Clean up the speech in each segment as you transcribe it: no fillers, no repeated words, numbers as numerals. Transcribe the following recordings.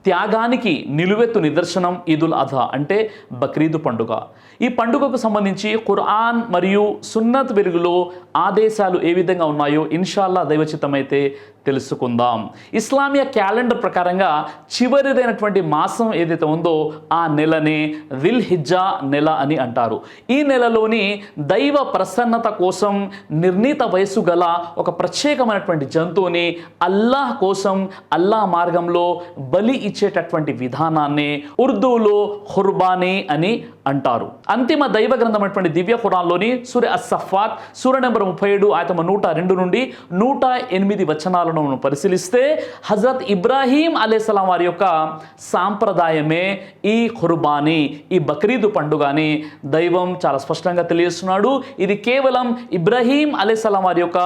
త్యాగానికి నిలువెత్తు నిదర్శనం ఈదుల్ అజా అంటే బక్రీదు పండుగ. ఈ పండుగకు సంబంధించి ఖురాన్ మరియు సున్నత్ వెలుగులో ఆదేశాలు ఏ విధంగా ఉన్నాయో ఇన్షాల్లా దైవచిత్తమైతే తెలుసుకుందాం. ఇస్లామియా క్యాలెండర్ ప్రకారంగా చివరిదైనటువంటి మాసం ఏదైతే ఉందో ఆ నెలనే దిల్ హిజ్జా నెల అని అంటారు. ఈ నెలలోని దైవ ప్రసన్నత కోసం నిర్ణీత వయస్సు గల ఒక ప్రత్యేకమైనటువంటి జంతువుని అల్లాహ్ కోసం అల్లాహ్ మార్గంలో బలి ఇచ్చేటటువంటి విధానాన్ని ఉర్దూలో ఖుర్బానీ అని అంటారు. అంతిమ దైవ గ్రంథమైనటువంటి దివ్య ఖురాన్లోని సూర అస్-సఫాత్ సూర నెంబర్ 37 ఆయత 102 నుండి 108 వచనాలను పరిశీలిస్తే హజరత్ ఇబ్రాహీం అలైహిస్సలాం వారి యొక్క సాంప్రదాయమే ఈ ఖుర్బానీ, ఈ బక్రీదు పండుగ అని దైవం చాలా స్పష్టంగా తెలియజేస్తున్నాడు. ఇది కేవలం ఇబ్రాహీం అలైహిస్సలాం వారి యొక్క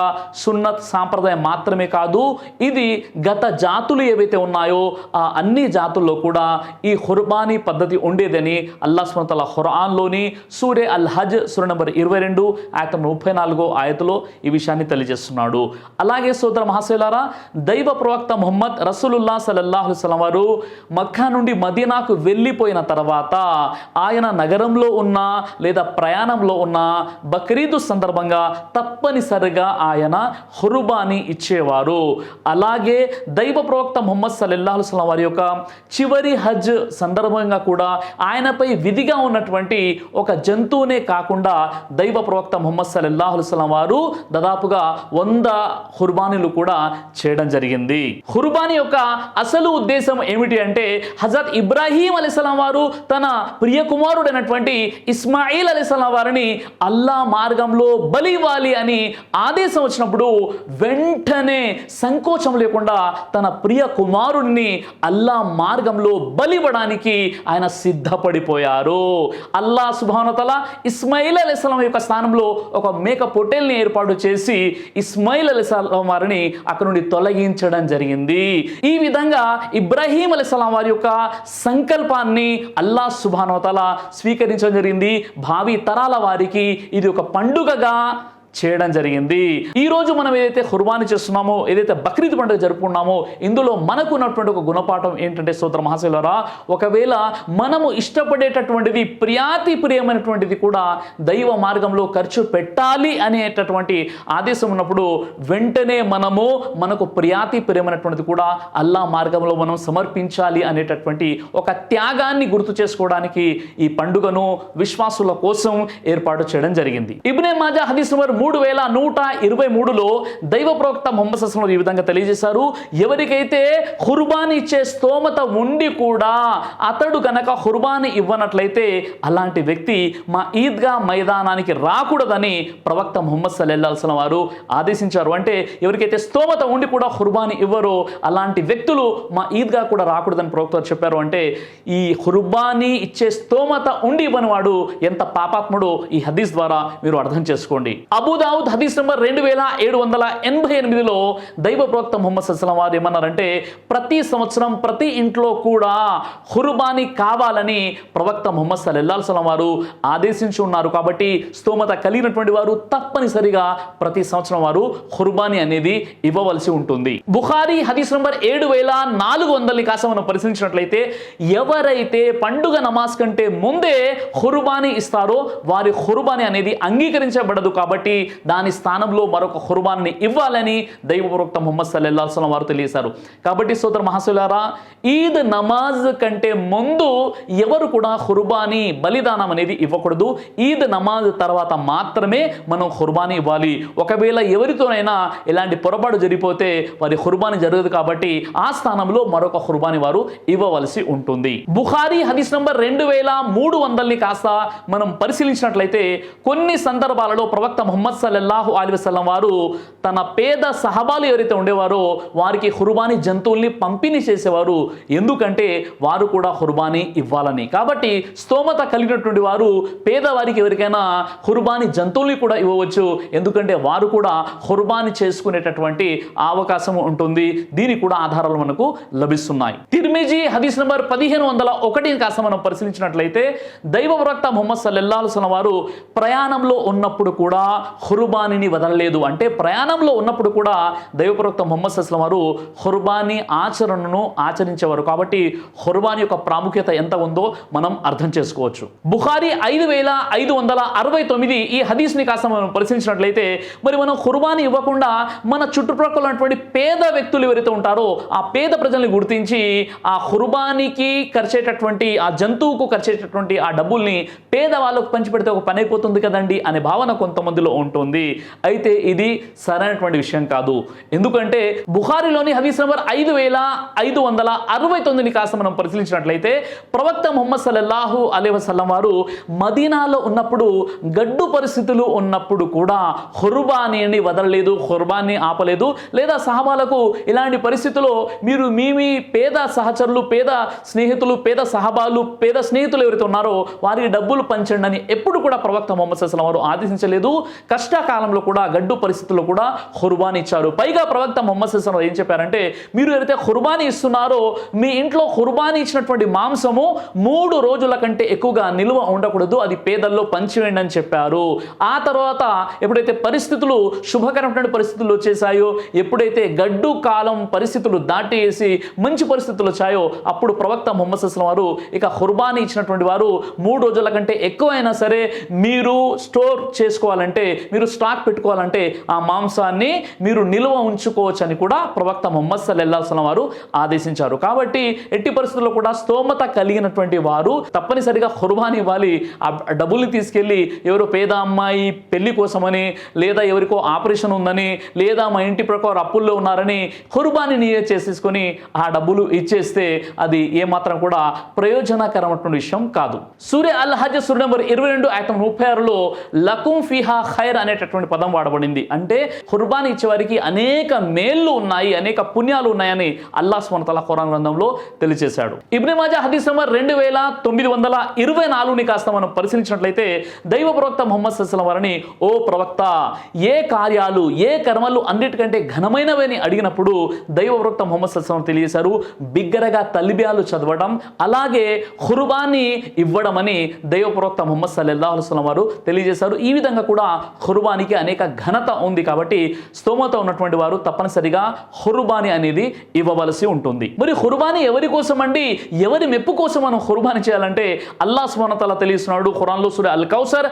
సున్నత్ సాంప్రదాయం మాత్రమే కాదు, ఇది గత జాతులు ఏవైతే ఉన్నాయో ఆ అన్ని జాతుల్లో కూడా ఈ ఖుర్బానీ పద్ధతి ఉండేదని అల్లాహ్ సుబ్హానహు వ తఆలా ఖురాన్లోని సూరే అల్ హజ్ సూర నంబర్ 22 ఆయత 34 ఆయతలో ఈ విషయాన్ని తెలియజేస్తున్నాడు. అలాగే సోదర మహాశయులారా, దైవ ప్రవక్త ముహమ్మద్ రసూలుల్లాహ్ సల్లల్లాహు అలైహి వసల్లం వారు మక్కా నుండి మదీనాకు వెళ్ళిపోయిన తర్వాత ఆయన నగరంలో ఉన్న లేదా ప్రయాణంలో ఉన్న బక్రీదు సందర్భంగా తప్పనిసరిగా ఆయన ఖుర్బానీ ఇచ్చేవారు. అలాగే దైవ ప్రవక్త ముహమ్మద్ సల్లల్లాహు అలైహి వసల్లం వారి యొక్క చివరి హజ్ సందర్భంగా కూడా ఆయనపై విధిగా ఉన్నటువంటి ఒక జంతువునే కాకుండా దైవ ప్రవక్త ముహమ్మద్ సల్లల్లాహు అలైహి వసల్లం వారు దాదాపుగా 100 ఖుర్బానీలు కూడా చేయడం జరిగింది. ఖుర్బానీ యొక్క అసలు ఉద్దేశం ఏమిటి అంటే హజరత్ ఇబ్రాహీం అలైహిస్సలాం వారు తన ప్రియ కుమారుడైనటువంటి ఇస్మాయిల్ అలైహిస్సలాం వారిని అల్లాహ్ మార్గంలో బలి ఇవ్వాలి అని ఆదేశం వచ్చినప్పుడు వెంటనే సంకోచం లేకుండా తన ప్రియ కుమారుడిని అల్లాహ్ మార్గంలో బలి ఇవ్వడానికి ఆయన సిద్ధపడిపోయారు. అల్లాహ్ సుబ్హానహు వ తఆలా ఇస్మాయిల్ అలైహిస్సలాం యొక్క స్థానంలో ఒక మేక పొట్టేల్ని ఏర్పాటు చేసి ఇస్మాయిల్ అలైహిస్సలాం వారిని అక్కడ నుండి తొలగించడం జరిగింది. ఈ విధంగా ఇబ్రాహీం అలైహిస్సలాం వారి యొక్క సంకల్పాన్ని అల్లాహ్ సుబ్హానహు వ తఆలా స్వీకరించడం జరిగింది. భావి తరాల వారికి ఇది ఒక పండుగగా చేయడం జరిగింది. ఈ రోజు మనం ఏదైతే ఖుర్బానీ చేస్తున్నామో, ఏదైతే బక్రీద్ పండుగ జరుపుకున్నామో, ఇందులో మనకు ఉన్నటువంటి ఒక గుణపాఠం ఏంటంటే సోదర మహాశయులారా, ఒకవేళ మనము ఇష్టపడేటటువంటిది ప్రియాతి ప్రియమైనటువంటిది కూడా దైవ మార్గంలో ఖర్చు పెట్టాలి అనేటటువంటి ఆదేశం ఉన్నప్పుడు వెంటనే మనకు ప్రియాతి ప్రియమైనటువంటిది కూడా అల్లాహ్ మార్గంలో మనం సమర్పించాలి అనేటటువంటి ఒక త్యాగాన్ని గుర్తు చేసుకోవడానికి ఈ పండుగను విశ్వాసుల కోసం ఏర్పాటు చేయడం జరిగింది. ఇబ్నే మాజా హదీస్ నంబర్ 3123లో దైవ ప్రవక్త ముహమ్మద్ సల్లల్లాహు అలైహి వసల్లం ఈ విధంగా తెలియజేశారు, ఎవరికైతే ఖుర్బానీ ఇచ్చే స్తోమత ఉండి కూడా అతడు గనక ఖుర్బానీ ఇవ్వనట్లయితే అలాంటి వ్యక్తి మా ఈద్గా మైదానానికి రాకూడదని ప్రవక్త ముహమ్మద్ సల్లల్లాహు అలైహి వసల్లం వారు ఆదేశించారు. అంటే ఎవరికైతే స్తోమత ఉండి కూడా ఖుర్బానీ ఇవ్వరో అలాంటి వ్యక్తులు మా ఈద్గా కూడా రాకూడదని ప్రవక్త చెప్పారు. అంటే ఈ ఖుర్బానీ ఇచ్చే స్తోమత ఉండి ఇవ్వని వాడు ఎంత పాపాత్ముడో ఈ హదీస్ ద్వారా మీరు అర్థం చేసుకోండి. అబూ దావుద్ హదీస్ నంబర్ 2788లో దైవ ప్రవక్త ముహమ్మద్ సల్లల్లాహు అలైహి వసల్లం వారు ఏమన్నారంటే ప్రతి సంవత్సరం ప్రతి ఇంట్లో కూడా ఖుర్బానీ కావాలని ప్రవక్త ముహమ్మద్ సల్లల్లాహు అలైహి వసల్లం వారు ఆదేశించి ఉన్నారు. కాబట్టి స్తోమత కలిగినటువంటి వారు తప్పనిసరిగా ప్రతి సంవత్సరం వారు ఖుర్బానీ అనేది ఇవ్వవలసి ఉంటుంది. బుఖారీ హదీస్ నంబర్ 7400 కాస్త మనం పరిశీలించినట్లయితే ఎవరైతే పండుగ నమాజ్ కంటే ముందే ఖుర్బానీ ఇస్తారో వారి ఖుర్బానీ అనేది అంగీకరించబడదు. కాబట్టి దాని స్థానంలో మరొక ఖుర్బానీ ఇవ్వాలని దైవ ప్రవక్త ముహమ్మద్ సల్లల్లాహు అలైహి వసల్లం వారు తెలియజేశారు. కాబట్టి సోదర మహాశయులారా, ఈద్ నమాజ్ కంటే ముందు ఎవరు కూడా ఖుర్బానీ బలిదానం అనేది ఇవ్వకూడదు. ఈద్ నమాజ్ తర్వాత మాత్రమే మనం ఖుర్బానీ ఇవ్వాలి. ఒకవేళ ఎవరితోనైనా ఇలాంటి పొరపాటు జరిగిపోతే వారి ఖుర్బానీ జరగదు. కాబట్టి ఆ స్థానంలో మరొక ఖుర్బానీ వారు ఇవ్వవలసి ఉంటుంది. బుఖారీ హదీస్ నంబర్ 2300 కాస్త మనం పరిశీలించినట్లయితే కొన్ని సందర్భాలలో ప్రవక్త ముహమ్మద్ సల్లల్లాహు అలైహి వసల్లం వారు తన పేద సహబాలు ఎవరైతే ఉండేవారో వారికి ఖుర్బానీ జంతువుల్ని పంపిణీ చేసేవారు. ఎందుకంటే వారు కూడా ఖుర్బానీ ఇవ్వాలని. కాబట్టి స్తోమత కలిగినటువంటి వారు పేదవారికి ఎవరికైనా ఖుర్బానీ జంతువుల్ని కూడా ఇవ్వవచ్చు. ఎందుకంటే వారు కూడా ఖుర్బానీ చేసుకునేటటువంటి అవకాశం ఉంటుంది. దీనికి కూడా ఆధారాలు మనకు లభిస్తున్నాయి. తిర్మిజీ హదీస్ నంబర్ 1501 కాస్త మనం పరిశీలించినట్లయితే దైవ ప్రవక్త ముహమ్మద్ సల్లల్లాహు అలైహి వసల్లం వారు ప్రయాణంలో ఉన్నప్పుడు కూడా ఖుర్బానీని వదలలేదు. అంటే ప్రయాణంలో ఉన్నప్పుడు కూడా దైవ ప్రవక్త ముహమ్మద్ సల్లల్లాహు అలైహి వసల్లం వారు ఖుర్బానీ ఆచరణను ఆచరించేవారు. కాబట్టి ఖుర్బానీ యొక్క ప్రాముఖ్యత ఎంత ఉందో మనం అర్థం చేసుకోవచ్చు. బుఖారీ 5569 ఈ హదీస్ని కాస్త మనం పరిశీలించినట్లయితే మరి మనం ఖుర్బానీ ఇవ్వకుండా మన చుట్టుప్రక్కల ఉన్నటువంటి పేద వ్యక్తులు ఎవరైతే ఉంటారో ఆ పేద ప్రజల్ని గుర్తించి ఆ ఖుర్బానీకి ఖర్చేటటువంటి ఆ జంతువుకు ఖర్చేటటువంటి ఆ డబ్బుల్ని పేదవాళ్ళకు పంచిపెడితే ఒక పని అయిపోతుంది కదండి అనే భావన కొంతమందిలో ఉంటుంది. అయితే ఇది సరైనటువంటి విషయం కాదు. ఎందుకంటే బుఖారీలోని హదీస్ నంబర్ 5569 కాస్త మనం పరిశీలించినట్లయితే ప్రవక్త ముహమ్మద్ సల్లల్లాహు అలైహి వసల్లం వారు మదీనాలో ఉన్నప్పుడు గడ్డు పరిస్థితులు ఉన్నప్పుడు కూడా ఖుర్బానీని వదలలేదు, ఖుర్బానీ ఆపలేదు. లేదా సహాబాలకు ఇలాంటి పరిస్థితుల్లో మీరు మీ పేద సహచరులు, పేద స్నేహితులు, పేద సహాబాలు, పేద స్నేహితులు ఎవరైతే ఉన్నారో వారికి డబ్బులు పంచండి అని ఎప్పుడు కూడా ప్రవక్త ముహమ్మద్ సల్లల్లాహు అలైహి వసల్లం వారు ఆదేశించలేదు. కష్టకాలంలో కూడా గడ్డు పరిస్థితుల్లో కూడా ఖుర్బానీ ఇచ్చారు. పైగా ప్రవక్త ముహమ్మద్ సల్లల్లాహు అలైహి వసల్లం ఏం చెప్పారంటే మీరు ఎవరైతే ఖుర్బానీ ఇస్తున్నారో మీ ఇంట్లో ఖుర్బానీ ఇచ్చినటువంటి మాంసము 3 రోజుల కంటే ఎక్కువగా నిల్వ ఉండకూడదు, అది పేదల్లో పంచివేయండి అని చెప్పారు. ఆ తర్వాత ఎప్పుడైతే పరిస్థితులు శుభకరమైన పరిస్థితులు వచ్చేసాయో, ఎప్పుడైతే గడ్డు కాలం పరిస్థితులు దాటేసి మంచి పరిస్థితులు వచ్చాయో అప్పుడు ప్రవక్త ముహమ్మద్ సల్లల్లాహు అలైహి వసల్లం వారు ఇక ఖుర్బానీ ఇచ్చినటువంటి వారు 3 రోజుల కంటే ఎక్కువైనా సరే మీరు స్టోర్ చేసుకోవాలంటే, మీరు స్టాక్ పెట్టుకోవాలంటే ఆ మాంసాన్ని మీరు నిల్వ ఉంచుకోవచ్చు అని కూడా ప్రవక్త ముహమ్మద్ సల్లల్లాహు అలైహి వసల్లం వారు ఆదేశించారు. కాబట్టి ఎట్టి పరిస్థితుల్లో కూడా స్తోమత కలిగినటువంటి వారు తప్పనిసరిగా ఖుర్బానీ ఇవ్వాలి. ఆ డబ్బుల్ని తీసుకెళ్ళి ఎవరో పేద అమ్మాయి పెళ్లి కోసమని, లేదా ఎవరికో ఆపరేషన్ ఉందని, లేదా మా ఇంటి ప్రకారం అప్పుల్లో ఉన్నారని ఖుర్బానీ నియత్ చేసేసుకొని ఆ డబ్బులు ఇచ్చేస్తే అది ఏమాత్రం కూడా ప్రయోజనకరమైనటువంటి విషయం కాదు. సూర్య అల్ హజ్ సూర నంబర్ 22 ఆయత 36లో లకుం ఫిహా ఖైర్ అనేటటువంటి పదం వాడబడింది. అంటే ఖుర్బానీ ఇచ్చేవారికి అనేక మేళ్ళు ఉన్నాయి, అనేక పుణ్యాలు ఉన్నాయని అల్లాహ్ సుబ్హానహు వ తఆలా ఖురాన్ గ్రంథంలో తెలియజేశాడు. ఇబ్న్ మాజా హదీస్ నంబర్ 2924 కాస్త మనం పరిశీలించినట్లయితే దైవ ప్రవక్త ముహమ్మద్ సల్లల్లాహు అలైహి వసల్లం వారిని ఓ ప్రవక్త ఏ కార్యాలు ఏ కర్మలు అన్నిటికంటే ఘనమైనవని అడిగినప్పుడు దైవ ప్రవక్త ముహమ్మద్ సల్లల్లాహు అలైహి వసల్లం తెలియజేశారు బిగ్గరగా తల్బియాలు చదవడం, అలాగే ఖుర్బానీ ఇవ్వడం అని దైవ ప్రవక్త ముహమ్మద్ సల్లల్లాహు అలైహి వసల్లం వారు తెలియజేశారు. ఈ విధంగా కూడా ఖుర్బానీకి అనేక ఘనత ఉంది. కాబట్టి స్తోమత ఉన్నటువంటి వారు తప్పనిసరిగా ఖుర్బానీ అనేది ఇవ్వవలసి ఉంటుంది. మరి ఖుర్బానీ ఎవరి కోసం అండి, ఎవరి మెప్పు కోసం మనం ఖుర్బానీ చేయాలంటే అల్లాహ్ సుబ్హానహు వ తఆలా తెలియజేస్తున్నాడు ఖురాన్లో సూర అల్ కౌసర్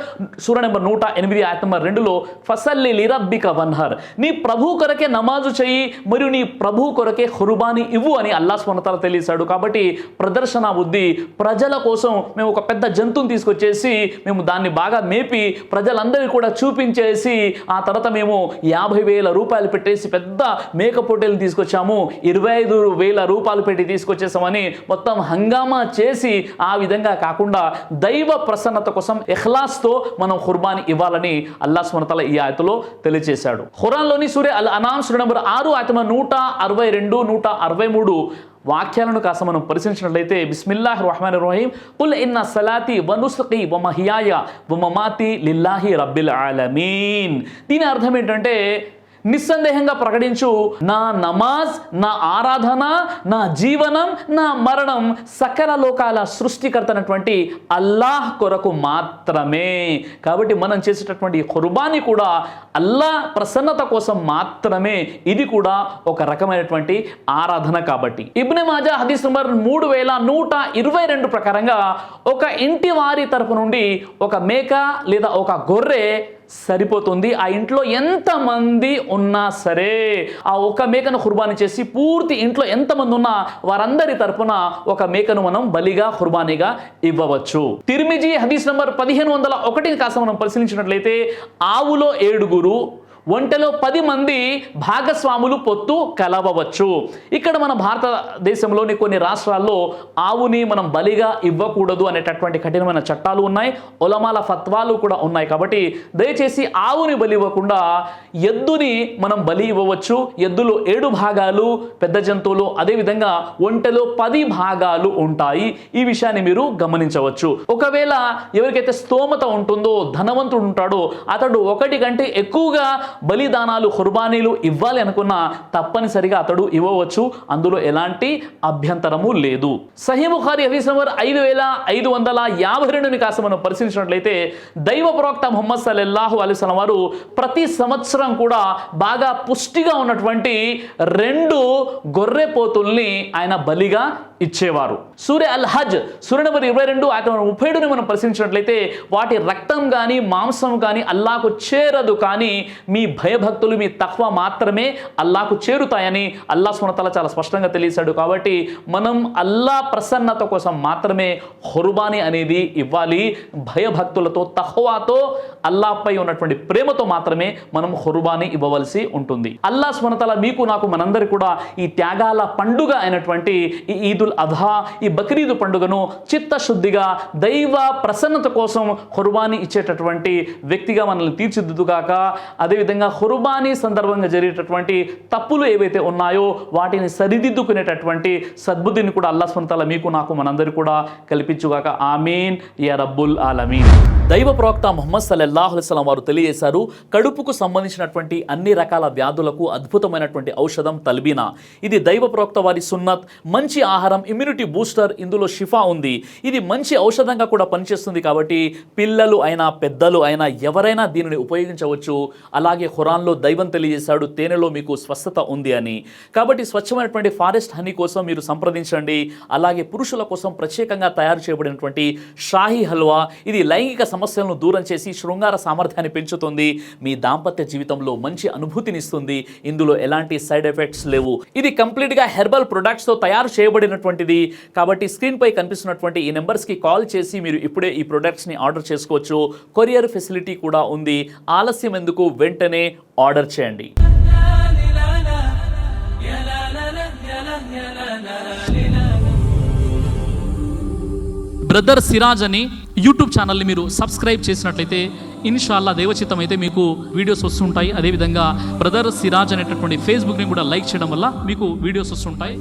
సూర నెంబర్ 108 ఆయత నంబర్ 2లో ఫసల్లి లిరబ్బిక వన్హర్, నీ ప్రభు కొరకే నమాజు చెయ్యి మరియు నీ ప్రభు కొరకే ఖుర్బానీ ఇవ్వు అని అల్లాహ్ సుబ్హానహు వ తఆలా తెలియజేశాడు. కాబట్టి ప్రదర్శన బుద్ధి, ప్రజల కోసం మేము ఒక పెద్ద జంతువుని తీసుకొచ్చేసి మేము దాన్ని బాగా మేపి ప్రజలందరికీ కూడా చూపించేసి ఆ తర్వాత మేము 50,000 రూపాయలు పెట్టేసి పెద్ద మేక పొట్టేలు తీసుకొచ్చాము, 25,000 రూపాయలు పెట్టి తీసుకొచ్చేసామని మొత్తం హంగామా చేసి ఆ విధంగా కాకుండా దైవ ప్రసన్నత కోసం ఇఖ్లాస్తో మనం ఖుర్బానీ ఇవ్వాలని అల్లాహ్ సుబ్హానహు వ తఆలా ఈ ఆయతలో తెలియజేశాడు. ఖురాన్లోని సూర అల్ అనామ్ సూర నంబర్ 6 ఆయత 162 163 వాక్యాలను కాస్త మనం పరిశీలించినట్లయితే బిస్మిల్లాహిర్ రహ్మానిర్ రహీం కుల్ ఇన్న సలాతి వ నుస్ఖి వ మహియాయ వ మమాతి లిల్లాహి రబ్బిల్ ఆలమీన్. దీని అర్థం ఏంటంటే నిస్సందేహంగా ప్రకటించు నా నమాజ్, నా ఆరాధన, నా జీవనం, నా మరణం సకల లోకాల సృష్టికర్త అయినటువంటి అల్లాహ్ కొరకు మాత్రమే. కాబట్టి మనం చేసేటటువంటి ఖుర్బానీ కూడా అల్లాహ్ ప్రసన్నత కోసం మాత్రమే. ఇది కూడా ఒక రకమైనటువంటి ఆరాధన. కాబట్టి ఇబ్న్ మాజా హదీస్ నంబర్ 3122 ప్రకారంగా ఒక ఇంటి వారి తరపు నుండి ఒక మేక లేదా ఒక గొర్రె సరిపోతుంది. ఆ ఇంట్లో ఎంతమంది ఉన్నా సరే ఆ ఒక మేకను ఖుర్బానీ చేసి పూర్తి ఇంట్లో ఎంతమంది ఉన్నా వారందరి తరపున ఒక మేకను మనం బలిగా ఖుర్బానీగా ఇవ్వవచ్చు. తిర్మిజీ హదీస్ నంబర్ 1501 కాస్త మనం పరిశీలించినట్లయితే ఆవులో 7 ఒంటెలో 10 మంది భాగస్వాములు పొత్తు కలవవచ్చు. ఇక్కడ మన భారతదేశంలోని కొన్ని రాష్ట్రాల్లో ఆవుని మనం బలిగా ఇవ్వకూడదు అనేటటువంటి కఠినమైన చట్టాలు ఉన్నాయి, ఉలమాల ఫత్వాలు కూడా ఉన్నాయి. కాబట్టి దయచేసి ఆవుని బలి ఇవ్వకుండా ఎద్దుని మనం బలి ఇవ్వవచ్చు. ఎద్దులో 7 భాగాలు పెద్ద జంతువులు, అదేవిధంగా ఒంటెలో 10 భాగాలు ఉంటాయి. ఈ విషయాన్ని మీరు గమనించవచ్చు. ఒకవేళ ఎవరికైతే స్తోమత ఉంటుందో, ధనవంతుడు ఉంటాడో అతడు 1 కంటే ఎక్కువగా బలిదానాలు ఖుర్బానీలు ఇవ్వాలి అనుకున్నా తప్పనిసరిగా అతడు ఇవ్వవచ్చు, అందులో ఎలాంటి అభ్యంతరము లేదు. సహీ బుఖారీ హదీస్ నంబర్ 5552 కాస్త మనం పరిశీలించినట్లయితే దైవ ప్రవక్త ముహమ్మద్ సల్లల్లాహు అలైహి వసల్లం వారు ప్రతి సంవత్సరం కూడా బాగా పుష్టిగా ఉన్నటువంటి 2 గొర్రెపోతుల్ని ఆయన బలిగా ఇచ్చేవారు. సూర్య అల్ హజ్ సూర్య నంబర్ 22 ఆయత 37ని మనం పరిశీలించినట్లయితే వాటి రక్తం కానీ మాంసం కానీ అల్లాహకు చేరదు, కానీ మీ భయభక్తులు మీ తఖ్వా మాత్రమే అల్లాహకు చేరుతాయని అల్లాహ్ సుబ్హానహు వ తఆలా చాలా స్పష్టంగా తెలియజేశాడు. కాబట్టి మనం అల్లా ప్రసన్నత కోసం మాత్రమే ఖుర్బానీ అనేది ఇవ్వాలి. భయభక్తులతో తఖ్వాతో అల్లాహ్పై ఉన్నటువంటి ప్రేమతో మాత్రమే మనం ఖుర్బానీ ఇవ్వవలసి ఉంటుంది. అల్లాహ్ సుబ్హానహు వ తఆలా మీకు నాకు మనందరి కూడా ఈ త్యాగాల పండుగ అయినటువంటి ఈ ఈదుల్ అధా ఈ బక్రీద్ పండుగను చిత్తశుద్ధిగా దైవ ప్రసన్నత కోసం ఖుర్బానీ ఇచ్చేటటువంటి వ్యక్తిగా మనల్ని తీర్చిదిద్దుగాక. అదేవిధంగా ఖుర్బానీ సందర్భంగా జరిగేటటువంటి తప్పులు ఏవైతే ఉన్నాయో వాటిని సరిదిద్దుకునేటటువంటి సద్బుద్ధిని కూడా అల్లాహ్ సుబ్హానహు వ తఆలా మీకు నాకు మనందరి కూడా కల్పించుగాక. ఆమీన్ యా రబ్బుల్ ఆలమీన్. దైవ ప్రవక్త ముహమ్మద్ సల్లల్లాహు అలైహి వసల్లం వారు తెలియజేశారు, కడుపుకు సంబంధించినటువంటి అన్ని రకాల వ్యాధులకు అద్భుతమైనటువంటి ఔషధం తల్బీనా. ఇది దైవ ప్రవక్త వారి సున్నత్, మంచి ఆహారం, ఇమ్యూనిటీ బూస్టర్, ఇందులో షిఫా ఉంది. ఇది మంచి ఔషధంగా కూడా పనిచేస్తుంది. కాబట్టి పిల్లలు అయినా పెద్దలు అయినా ఎవరైనా దీనిని ఉపయోగించవచ్చు. అలాగే ఖురాన్లో దైవం తెలియజేశాడు, తేనెలో మీకు స్వస్థత ఉంది అని. కాబట్టి స్వచ్ఛమైనటువంటి ఫారెస్ట్ హనీ కోసం మీరు సంప్రదించండి. అలాగే పురుషుల కోసం ప్రత్యేకంగా తయారు చేయబడినటువంటి షాహీ హల్వా, ఇది లైంగిక సమస్యలను దూరం చేసి శృంగార సామర్థ్యాన్ని పెంచుతుంది, మీ దాంపత్య జీవితంలో మంచి అనుభూతినిస్తుంది. ఇందులో ఎలాంటి సైడ్ ఎఫెక్ట్స్ లేవు. ఇది కంప్లీట్గా హెర్బల్ ప్రొడక్ట్స్తో తయారు చేయబడినటువంటిది. కాబట్టి స్క్రీన్ పై కనిపిస్తున్నటువంటి ఈ నెంబర్స్కి కాల్ చేసి మీరు ఇప్పుడే ఈ ప్రొడక్ట్స్ని ఆర్డర్ చేసుకోవచ్చు. కొరియర్ ఫెసిలిటీ కూడా ఉంది. ఆలస్యం ఎందుకు, వెంటనే ఆర్డర్ చేయండి. బ్రదర్ సిరాజ్ అని యూట్యూబ్ ఛానల్ని మీరు సబ్స్క్రైబ్ చేసినట్లయితే ఇన్షాల్లా దైవచిత్తం అయితే మీకు వీడియోస్ వస్తుంటాయి. అదేవిధంగా బ్రదర్ సిరాజ్ అనేటటువంటి ఫేస్బుక్ని కూడా లైక్ చేయడం వల్ల మీకు వీడియోస్ వస్తుంటాయి.